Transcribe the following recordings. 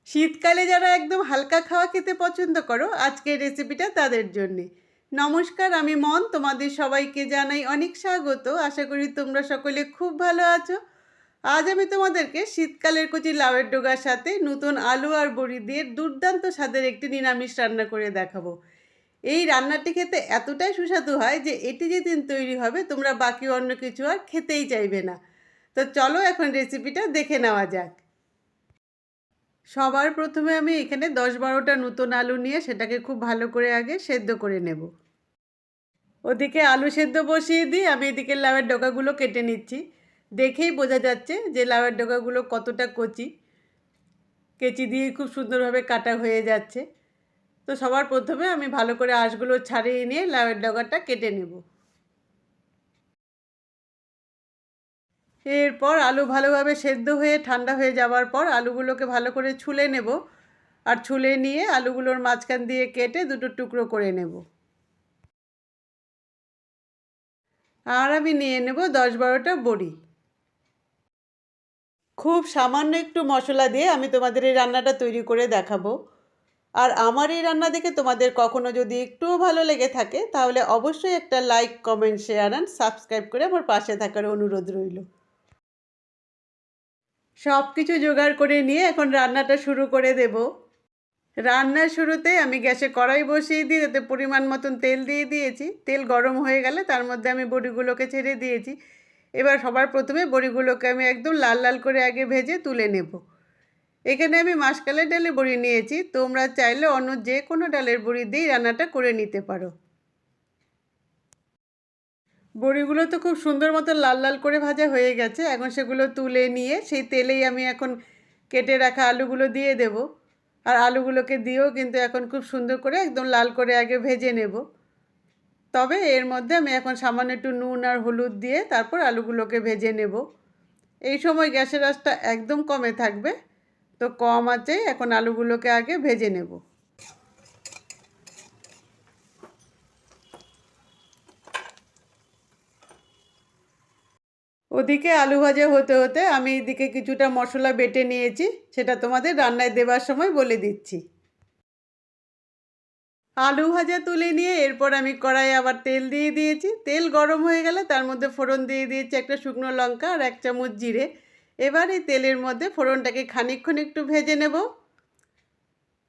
শীতকালে যারা একদম হালকা খাওয়া খেতে পছন্দ করো, আজকের রেসিপিটা তাদের জন্যে। নমস্কার, আমি মন, তোমাদের সবাইকে জানাই অনেক স্বাগত। আশা করি তোমরা সকলে খুব ভালো আছো। আজ আমি তোমাদেরকে শীতকালের কচি লাউয়ের ডোগার সাথে নতুন আলু আর বড়ি দিয়ে দুর্দান্ত স্বাদের একটি নিরামিষ রান্না করে দেখাবো। এই রান্নাটি খেতে এতটাই সুস্বাদু হয় যে এটি যেদিন তৈরি হবে তোমরা বাকি অন্য কিছু আর খেতেই চাইবে না। তো চলো এখন রেসিপিটা দেখে নেওয়া যাক। সবার প্রথমে আমি এখানে 10-12টা নতুন আলু নিয়ে সেটাকে খুব ভালো করে আগে সেদ্ধ করে নেব। ওদিকে আলু সেদ্ধ বসিয়ে দিই, আমি এদিকে লাউয়ের ডগাগুলো কেটে নিচ্ছি। দেখেই বোঝা যাচ্ছে যে লাউয়ের ডগাগুলো কতটা কচি, কেচি দিয়ে খুব সুন্দরভাবে কাটা হয়ে যাচ্ছে। তো সবার প্রথমে আমি ভালো করে আঁশগুলো ছাড়িয়ে নিয়ে লাউয়ের ডগাটা কেটে নেব। এরপর আলু ভালোভাবে সেদ্ধ হয়ে ঠান্ডা হয়ে যাওয়ার পর আলুগুলোকে ভালো করে ছুলে নেব, আর ছুলে নিয়ে আলুগুলোর মাঝখান দিয়ে কেটে দুটো টুকরো করে নেব। আর আমি নিয়ে নেব 10-12টা বড়ি। খুব সামান্য একটু মশলা দিয়ে আমি তোমাদের এই রান্নাটা তৈরি করে দেখাবো। আর আমার এই রান্না দেখে তোমাদের কখনো যদি একটুও ভালো লেগে থাকে তাহলে অবশ্যই একটা like, comment, share and subscribe করে আমার পাশে থাকার অনুরোধ রইল। সব কিছু জোগাড় করে নিয়ে এখন রান্নাটা শুরু করে দেব। রান্নার শুরুতে আমি গ্যাসে কড়াই বসিয়ে দিয়ে তাতে পরিমাণ মতন তেল দিয়ে দিয়েছি। তেল গরম হয়ে গেলে তার মধ্যে আমি বড়িগুলোকে ছেড়ে দিয়েছি। এবার সবার প্রথমে বড়িগুলোকে আমি একদম লাল লাল করে আগে ভেজে তুলে নেব। এখানে আমি মাসকলাই ডালের বড়ি নিয়েছি, তোমরা চাইলে অন্য যে কোনো ডালের বড়ি দিয়েই রান্নাটা করে নিতে পারো। বড়িগুলো তো খুব সুন্দর মতো লাল লাল করে ভাজা হয়ে গেছে। এখন সেগুলো তুলে নিয়ে সেই তেলেই আমি এখন কেটে রাখা আলুগুলো দিয়ে দেব। আর আলুগুলোকে দিয়েও কিন্তু এখন খুব সুন্দর করে একদম লাল করে আগে ভেজে নেব। তবে এর মধ্যে আমি এখন সামান্য একটু নুন আর হলুদ দিয়ে তারপর আলুগুলোকে ভেজে নেব। এই সময় গ্যাসের আঁচটা একদম কমে থাকবে, তো কম আঁচেই এখন আলুগুলোকে আগে ভেজে নেব। ওদিকে আলু ভাজা হতে হতে আমি এদিকে কিছুটা মশলা বেটে নিয়েছি, সেটা তোমাদের রান্নায় দেওয়ার সময় বলে দিচ্ছি। আলু ভাজা তুলে নিয়ে এরপর আমি কড়াইয়ে আবার তেল দিয়ে দিয়েছি। তেল গরম হয়ে গেলে তার মধ্যে ফোড়ন দিয়ে দিয়েছি একটা শুকনো লঙ্কা আর 1 চামচ জিরে। এবার এই তেলের মধ্যে ফোড়নটাকে খানিকক্ষণ একটু ভেজে নেব।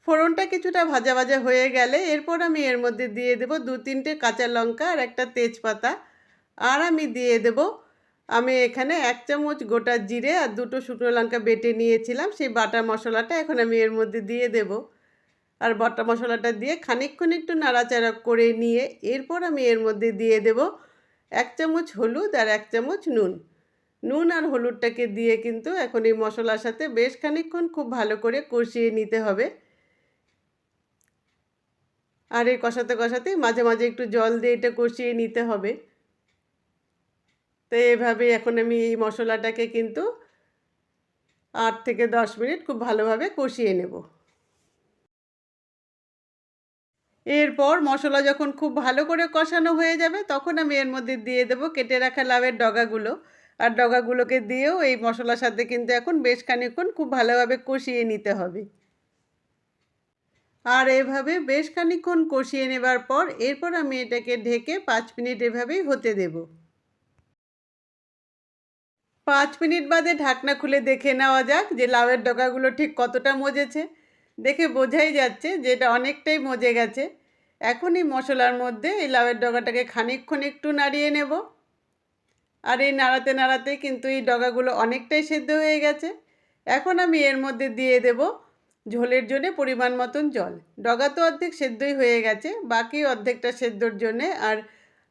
ফোড়নটা কিছুটা ভাজা ভাজা হয়ে গেলে এরপর আমি এর মধ্যে দিয়ে দেব 2-3টে কাঁচা লঙ্কা আর একটা তেজপাতা। আর আমি দিয়ে দেব, আমি এখানে 1 চামচ গোটা জিরে আর 2টো শুকনো লঙ্কা বেটে নিয়েছিলাম, সেই বাটা মশলাটা এখন আমি এর মধ্যে দিয়ে দেব। আর বাটা মশলাটা দিয়ে খানিকক্ষণ একটু নাড়াচাড়া করে নিয়ে এরপর আমি এর মধ্যে দিয়ে দেব 1 চামচ হলুদ আর 1 চামচ নুন। নুন আর হলুদটাকে দিয়ে কিন্তু এখন এই মশলার সাথে বেশ খানিকক্ষণ খুব ভালো করে কষিয়ে নিতে হবে। আর এই কষাতে কষাতেই মাঝে মাঝে একটু জল দিয়ে এটা কষিয়ে নিতে হবে। তো এইভাবে এখন আমি এই মশলাটাকে কিন্তু 8 থেকে 10 মিনিট খুব ভালোভাবে কষিয়ে নেব। এরপর মশলা যখন খুব ভালো করে কষানো হয়ে যাবে তখন আমি এর মধ্যে দিয়ে দেব কেটে রাখা লাউয়ের ডগাগুলো। আর ডগাগুলোকে দিয়েও এই মশলার সাথে কিন্তু এখন বেশ খানিকক্ষণ খুব ভালোভাবে কষিয়ে নিতে হবে। আর এভাবে বেশ খানিকক্ষণ কষিয়ে নেবার পর এরপর আমি এটাকে ঢেকে 5 মিনিট এভাবেই হতে দেব। 5 মিনিট বাদে ঢাকনা খুলে দেখে নেওয়া যাক যে লাউয়ের ডগাগুলো ঠিক কতটা মজেছে। দেখে বোঝাই যাচ্ছে যে এটা অনেকটাই মজে গেছে। এখন এই মশলার মধ্যে এই লাউয়ের ডগাটাকে খানিকক্ষণ একটু নাড়িয়ে নেব। আর এই নাড়াতে নাড়াতে কিন্তু এই ডগাগুলো অনেকটাই সেদ্ধ হয়ে গেছে। এখন আমি এর মধ্যে দিয়ে দেব ঝোলের জন্য পরিমাণ মতন জল। ডগা তো অর্ধেক সেদ্ধই হয়ে গেছে, বাকি অর্ধেকটা সেদ্ধর জন্যে আর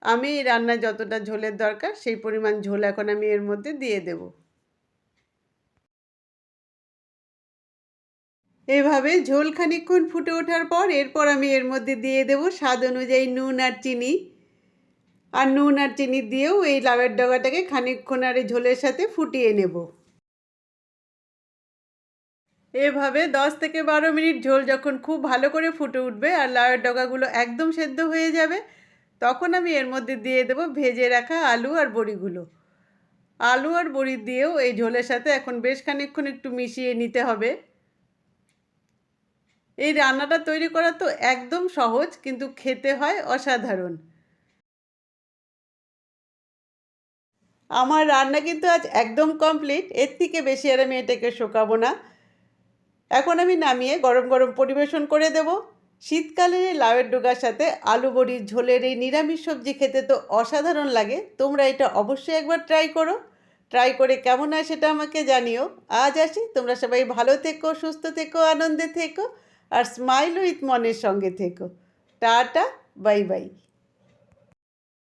আমি রান্নায় যতটা ঝোলের দরকার সেই পরিমাণ ঝোল এখন আমি এর মধ্যে দিয়ে দেব। এভাবে ঝোল খানিকক্ষণ ফুটে ওঠার পর এরপর আমি এর মধ্যে দিয়ে দেব স্বাদ অনুযায়ী নুন আর চিনি। আর নুন আর চিনি দিয়েও এই লাউয়ের ডগাটাকে খানিকক্ষণ আর এই ঝোলের সাথে ফুটিয়ে নেব। এভাবে 10 থেকে 12 মিনিট ঝোল যখন খুব ভালো করে ফুটে উঠবে আর লাউয়ের ডগাগুলো একদম সেদ্ধ হয়ে যাবে তখন আমি এর মধ্যে দিয়ে দেব ভেজে রাখা আলু আর বড়িগুলো। আলু আর বড়ি দিয়েও এই ঝোলের সাথে এখন বেশ খানিকক্ষণ একটু মিশিয়ে নিতে হবে। এই রান্নাটা তৈরি করা তো একদম সহজ, কিন্তু খেতে হয় অসাধারণ। আমার রান্না কিন্তু আজ একদম কমপ্লিট। এর থেকে বেশি আর আমি এটাকে শোকাবো না। এখন আমি নামিয়ে গরম গরম পরিবেশন করে দেব। শীতকালের এই লাউয়ের ডোগার সাথে আলু বড়ির ঝোলের এই নিরামিষ সবজি খেতে তো অসাধারণ লাগে। তোমরা এটা অবশ্যই একবার ট্রাই করো। ট্রাই করে কেমন হয় সেটা আমাকে জানিও। আজ আসি, তোমরা সবাই ভালো থেকো, সুস্থ থেকো, আনন্দে থেকো আর স্মাইল উইথ মনের সঙ্গে থেকো। Tata, bye bye.